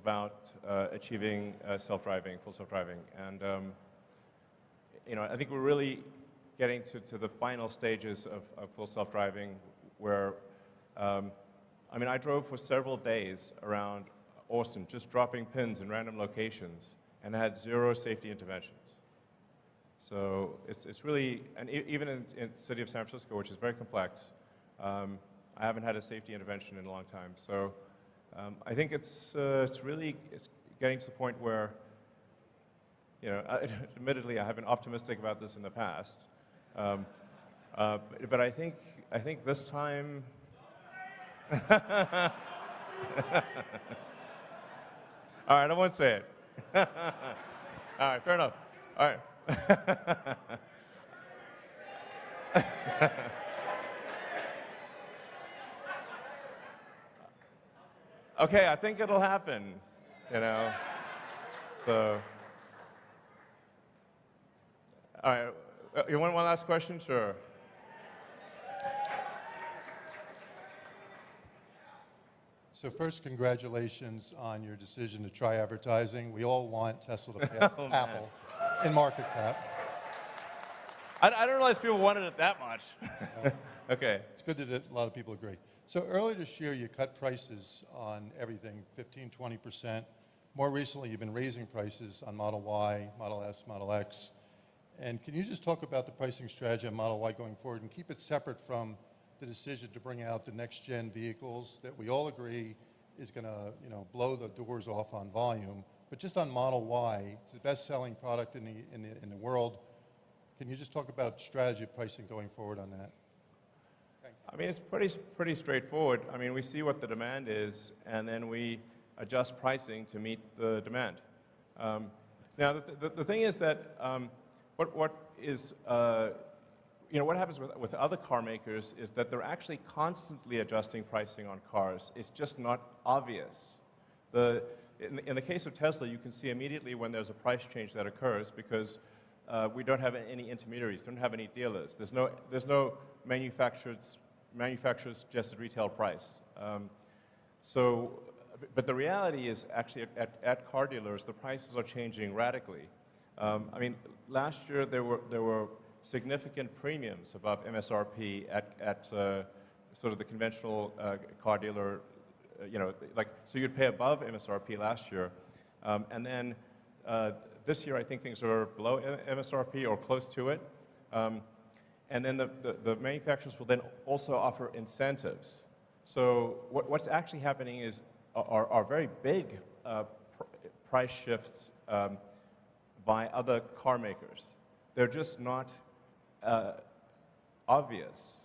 about achieving self-driving, full self-driving. And I think we're really getting to the final stages of full self-driving where, I drove for several days around Austin, just dropping pins in random locations, and had 0 safety interventions. So it's really, and even in the city of San Francisco, which is very complex, I haven't had a safety intervention in a long time. So I think it's getting to the point where, admittedly, I have been optimistic about this in the past, but I think this time. All right, I won't say it. All right, fair enough. All right. Okay, I think it'll happen, So, all right, you want one last question? Sure. So first, congratulations on your decision to try advertising. We all want Tesla to pass Apple in market cap. I didn't realize people wanted it that much. Okay. It's good that a lot of people agree. So earlier this year, you cut prices on everything, 15, 20%. More recently, you've been raising prices on Model Y, Model S, Model X. And can you just talk about the pricing strategy on Model Y going forward and keep it separate from the decision to bring out the next-gen vehicles that we all agree is going to, blow the doors off on volume. But just on Model Y, it's the best-selling product in the world. Can you just talk about strategy of pricing going forward on that? It's pretty straightforward. We see what the demand is, and then we adjust pricing to meet the demand. Now, the thing is that what happens with other car makers is that they're actually constantly adjusting pricing on cars. It's just not obvious. In the case of Tesla, you can see immediately when there's a price change that occurs because we don't have any intermediaries, don't have any dealers. There's no manufacturer's suggested retail price. But the reality is actually at car dealers, the prices are changing radically. Last year there were significant premiums above MSRP at sort of the conventional car dealer, so you'd pay above MSRP last year. And then this year I think things are below MSRP or close to it. And then the manufacturers will then also offer incentives. So what's actually happening are very big price shifts by other car makers. They're just not obvious,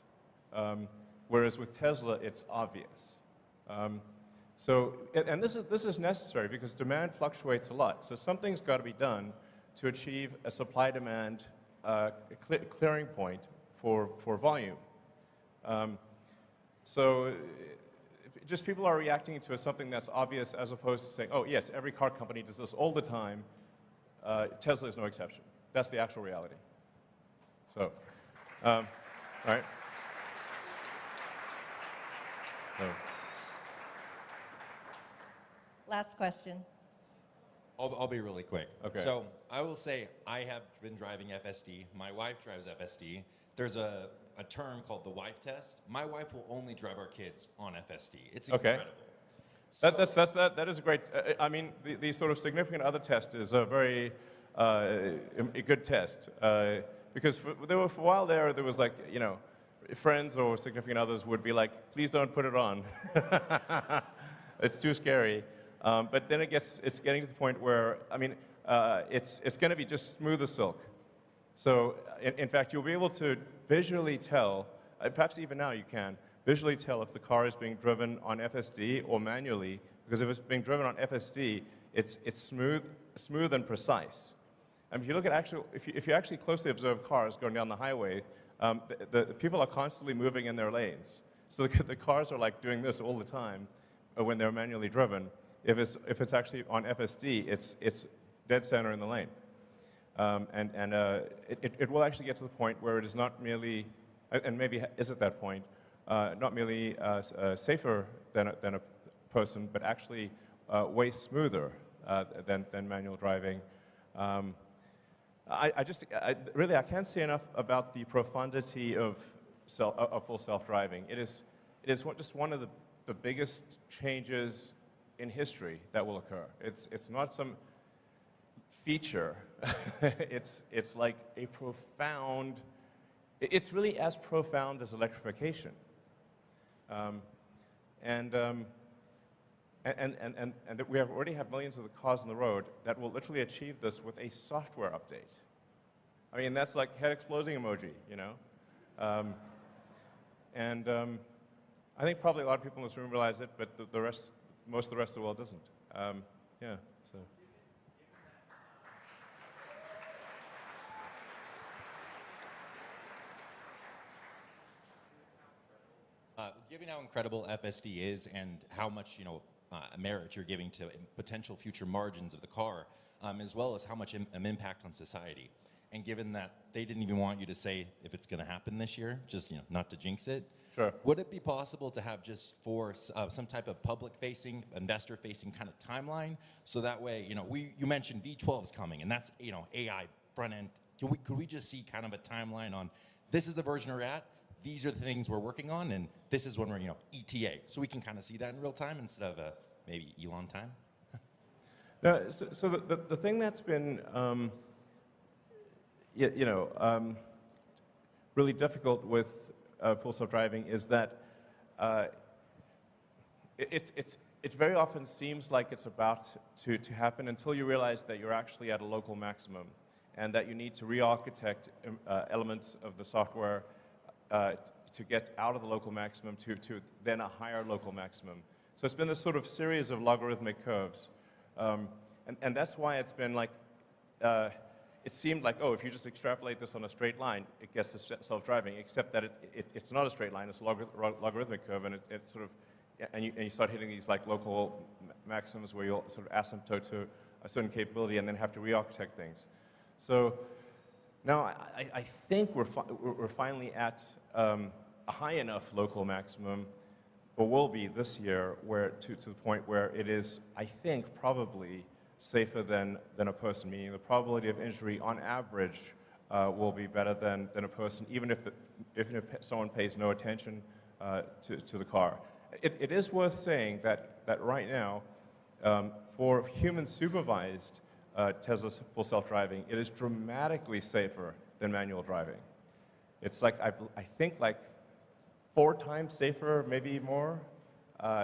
whereas with Tesla, it's obvious. And this is necessary because demand fluctuates a lot. So something's got to be done to achieve a supply-demand clearing point for volume. So just people are reacting to something that's obvious as opposed to saying, oh, yes, every car company does this all the time. Tesla is no exception. That's the actual reality. So, all right. So. Last question. I'll be really quick. Okay. So I will say I have been driving FSD. My wife drives FSD. There's a term called the wife test. My wife will only drive our kids on FSD. It's incredible. Okay. So, that is a great, the sort of significant other test is a very a good test. Because for a while there was like, friends or significant others would be like, please don't put it on. It's too scary. But then it's getting to the point where, it's going to be just smooth as silk. So, in fact, you'll be able to visually tell, perhaps even now you can, visually tell if the car is being driven on FSD or manually, because if it's being driven on FSD, it's smooth and precise. And if you look at if you actually closely observe cars going down the highway, the people are constantly moving in their lanes. So the cars are like doing this all the time when they're manually driven. If it's actually on FSD, it's dead center in the lane. It will actually get to the point where it is not merely, and maybe is at that point, not merely safer than a person, but actually way smoother than manual driving. Really, I can't say enough about the profundity of full self-driving. It is just one of the biggest changes in history that will occur. It's not some feature. it's like a profound. It's really as profound as electrification. And that we already have millions of the cars on the road that will literally achieve this with a software update. I mean, that's like head exploding emoji, you know? I think probably a lot of people in this room realize it, but most of the rest of the world doesn't. Yeah, so. Given how incredible FSD is and how much merit you're giving to potential future margins of the car, as well as how much impact on society, and given that they didn't even want you to say if it's going to happen this year, just not to jinx it. Sure. Would it be possible to have just for some type of public-facing, investor-facing kind of timeline, so that way you mentioned V12 is coming, and that's AI front end. Could we just see kind of a timeline on this is the version we're at? These are the things we're working on, and this is when we're, ETA. So we can kind of see that in real time instead of maybe Elon time. No, so the thing that's been, really difficult with full self-driving is that it very often seems like it's about to happen until you realize that you're actually at a local maximum, and that you need to re-architect elements of the software to get out of the local maximum to then a higher local maximum. So it's been this sort of series of logarithmic curves. And that's why it's been like, it seemed like, oh, if you just extrapolate this on a straight line, it gets to self-driving, except that it's not a straight line, it's a logarithmic curve, and it sort of, and you start hitting these like local maximums where you'll sort of asymptote to a certain capability and then have to re-architect things. So now I think we're finally at a high enough local maximum, or will be this year, where to the point where it is, I think, probably safer than a person, meaning the probability of injury on average will be better than a person, even if someone pays no attention to the car. It is worth saying that right now, for human supervised Tesla full self-driving, it is dramatically safer than manual driving. It's like, I think like 4 times safer, maybe more.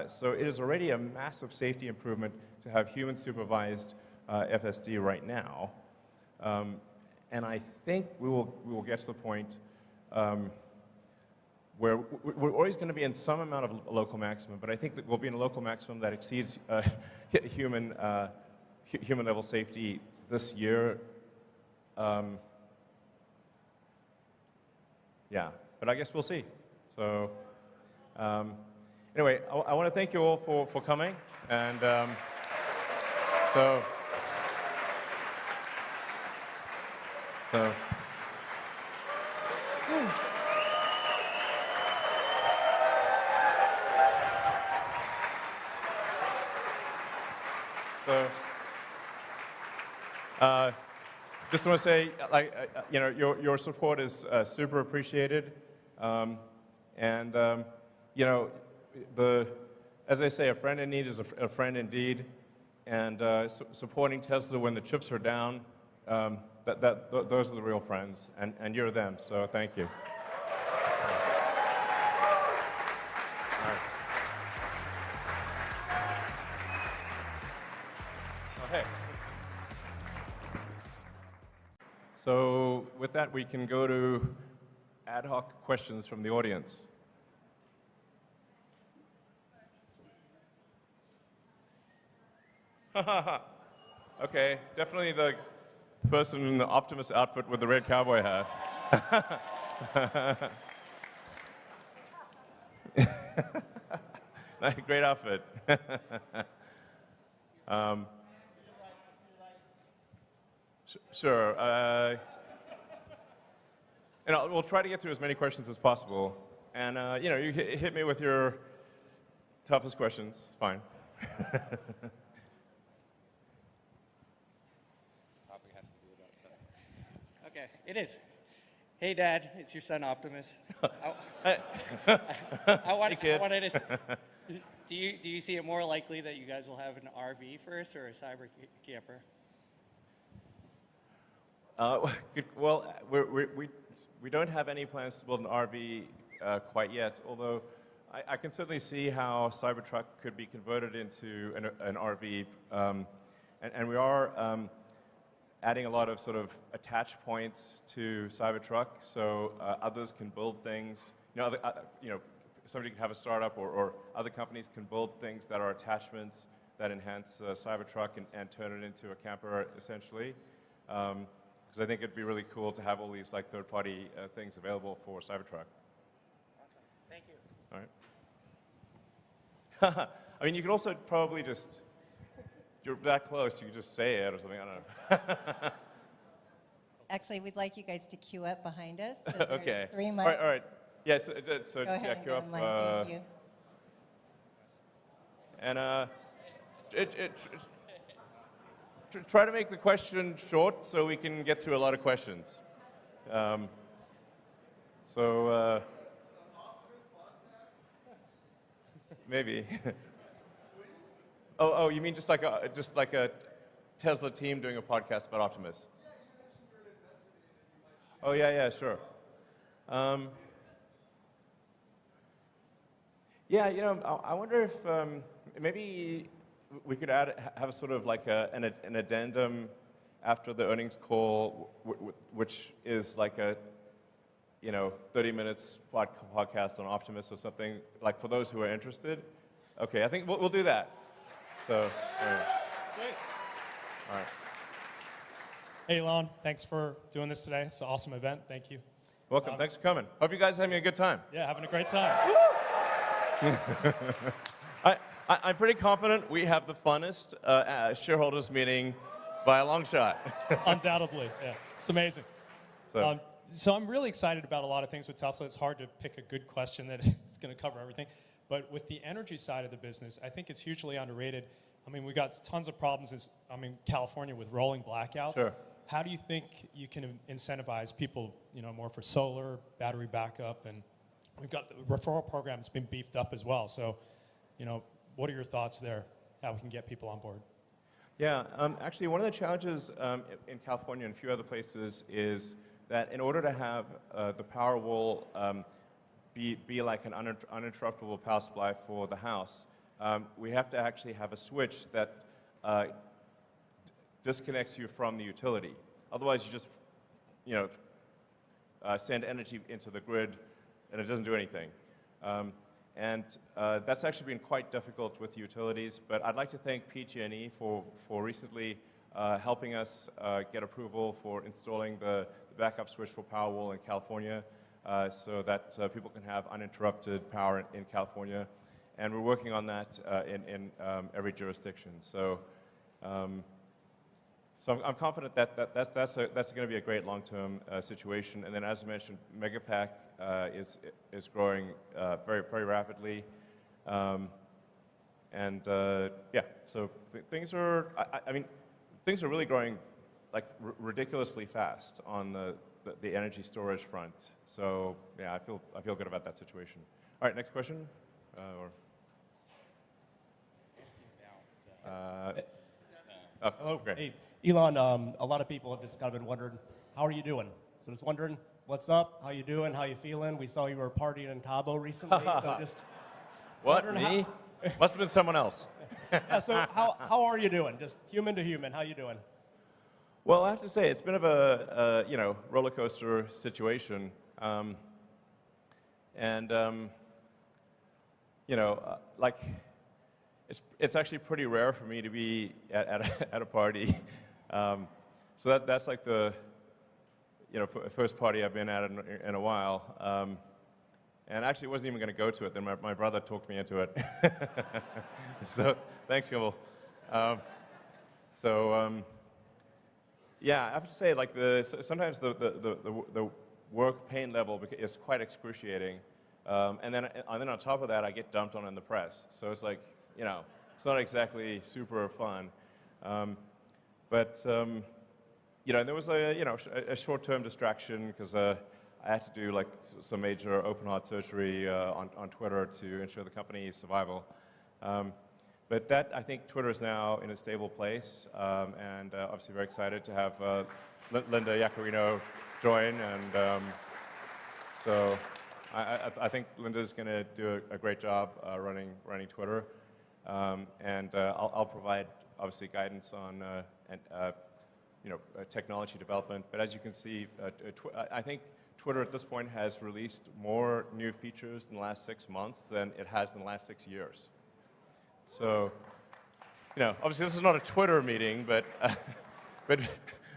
So it is already a massive safety improvement to have human supervised FSD right now. And I think we will get to the point where we're always going to be in some amount of local maximum, but I think that we'll be in a local maximum that exceeds human level safety this year. Yeah, but I guess we'll see. So anyway, I want to thank you all for coming, and so just want to say, like, your support is super appreciated, and as I say, a friend in need is a friend indeed, and supporting Tesla when the chips are down, those are the real friends, and you're them. So thank you. All right. Okay. So with that, we can go to ad hoc questions from the audience. Okay, definitely the person in the Optimus outfit with the red cowboy hat. Great outfit. Sure. We'll try to get through as many questions as possible. And you hit me with your toughest questions. Fine. Okay, it is. Hey, Dad, it's your son Optimus. Hey. I wanted kid. to. Do you see it more likely that you guys will have an RV first or a cyber camper? Well, we don't have any plans to build an RV quite yet, although I can certainly see how Cybertruck could be converted into an RV. And we are adding a lot of sort of attach points to Cybertruck, so others can build things. Somebody could have a startup, or other companies can build things that are attachments that enhance Cybertruck and turn it into a camper, essentially. Because I think it'd be really cool to have all these like third-party things available for Cybertruck. Awesome. Thank you. All right. I mean, you could also probably just, you're that close, you could just say it or something, I don't know. Actually, we'd like you guys to queue up behind us. So Okay. there's 3 All mics. right, all right. Yeah, so Go just ahead yeah, and queue go up. in line. Thank you. And try to make the question short so we can get through a lot of questions. Maybe. Oh, you mean just like a Tesla team doing a podcast about Optimus? Oh yeah, sure. Yeah, I wonder if maybe we could have a sort of like an addendum after the earnings call, which is like a 30 minutes podcast on Optimus or something, like for those who are interested. Okay, I think we'll do that. So, Great. all right. Hey, Elon, thanks for doing this today. It's an awesome event. Thank you. Welcome. Thanks for coming. Hope you guys are having a good time. Yeah, having a great time. I'm pretty confident we have the funnest shareholders meeting by a long shot. Undoubtedly, yeah. It's amazing. So, So I'm really excited about a lot of things with Tesla. It's hard to pick a good question that is going to cover everything. But with the energy side of the business, I think it's hugely underrated. I mean, we got tons of problems California with rolling blackouts. Sure. How do you think you can incentivize people, more for solar, battery backup, and we've got the referral program that's been beefed up as well. So, what are your thoughts there? How we can get people on board? yeah, actually, one of the challenges in California and a few other places is that in order to have the Powerwall be like an uninterruptible power supply for the house, we have to actually have a switch that disconnects you from the utility. Otherwise, you just, send energy into the grid, and it doesn't do anything. That's actually been quite difficult with utilities, but I'd like to thank PG&E for recently helping us get approval for installing the backup switch for Powerwall in California so that people can have uninterrupted power in California. And we're working on that in every jurisdiction. So I'm confident that that's going to be a great long-term situation. And then, as I mentioned, Megapack is growing very, very rapidly. Yeah, so things are, things are really growing like ridiculously fast on the energy storage front. So yeah, I feel good about that situation. All right, next question. Hello. Great. Hey, Elon, a lot of people have just kind of been wondering, how are you doing? So just wondering, what's up? How you doing? How you feeling? We saw you were partying in Cabo recently, so just What, wondering me? Must have been someone else. yeah, so how are you doing? Just human to human, how you doing? Well, I have to say, it's been a bit of a roller coaster situation. Like, it's actually pretty rare for me to be at a party. So that's like the first party I've been at in a while. And actually wasn't even going to go to it. Then my brother talked me into it. So thanks, Kimball. Yeah, I have to say, like sometimes the work pain level is quite excruciating. And then on top of that, I get dumped on in the press. So it's like, it's not exactly super fun. you know, and there was a short-term distraction because I had to do like some major open heart surgery on Twitter to ensure the company's survival. But that, I think Twitter is now in a stable place, and obviously very excited to have Linda Yaccarino join. And so I think Linda's going to do a great job running Twitter. And I'll provide, obviously, guidance on technology development. But as you can see, I think Twitter at this point has released more new features in the last 6 months than it has in the last 6 years. So, obviously this is not a Twitter meeting, but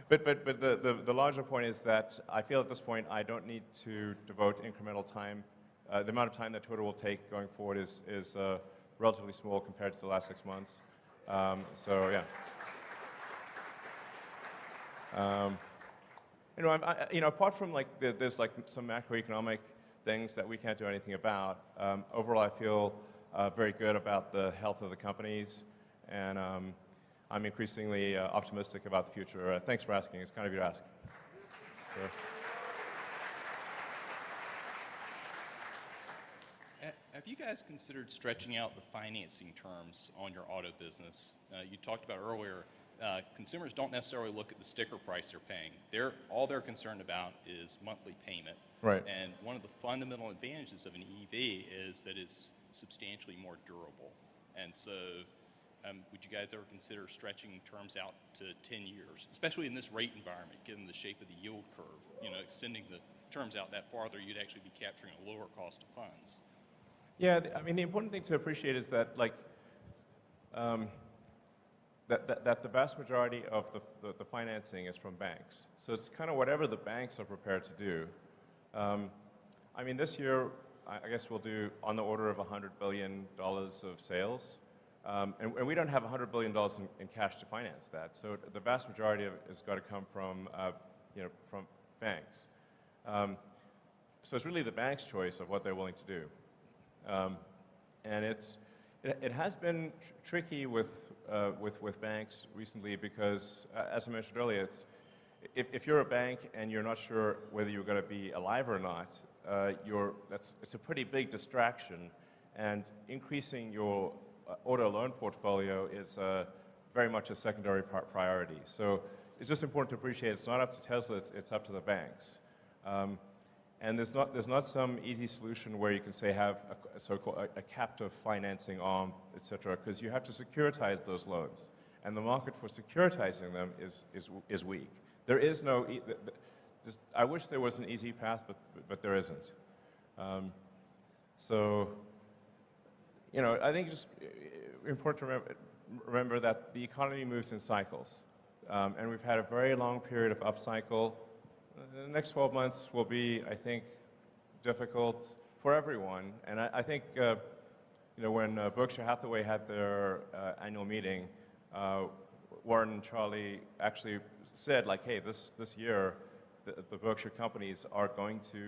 the larger point is that I feel at this point I don't need to devote incremental time. The amount of time that Twitter will take going forward is relatively small compared to the last 6 months. So yeah. Apart from like there's like some macroeconomic things that we can't do anything about. Overall, I feel very good about the health of the companies, and I'm increasingly optimistic about the future. Thanks for asking. It's kind of you to ask. So. Have you guys considered stretching out the financing terms on your auto business? You talked about earlier, consumers don't necessarily look at the sticker price they're paying. All they're concerned about is monthly payment. Right. And one of the fundamental advantages of an EV is that it's substantially more durable. And so would you guys ever consider stretching terms out to 10 years, especially in this rate environment, given the shape of the yield curve? Extending the terms out that farther, you'd actually be capturing a lower cost of funds. Yeah, I mean, the important thing to appreciate is that, like, that the vast majority of the financing is from banks. So it's kind of whatever the banks are prepared to do. I mean, this year, I guess we'll do on the order of $100 billion of sales. And we don't have $100 billion in cash to finance that. So the vast majority of it has got to come from banks. So it's really the bank's choice of what they're willing to do. And it has been tricky with banks recently because, as I mentioned earlier, if you're a bank and you're not sure whether you're going to be alive or not, it's a pretty big distraction, and increasing your auto loan portfolio is very much a secondary priority. So it's just important to appreciate it's not up to Tesla, it's up to the banks. And there's not some easy solution where you can say have a captive financing arm, et cetera, because you have to securitize those loans, and the market for securitizing them is weak. There is no. I wish there was an easy path, but there isn't. So, I think it's just important to remember that the economy moves in cycles, and we've had a very long period of upcycle. The next 12 months will be, I think, difficult for everyone. And I think, when Berkshire Hathaway had their annual meeting, Warren and Charlie actually said, like, hey, this year, the Berkshire companies are going to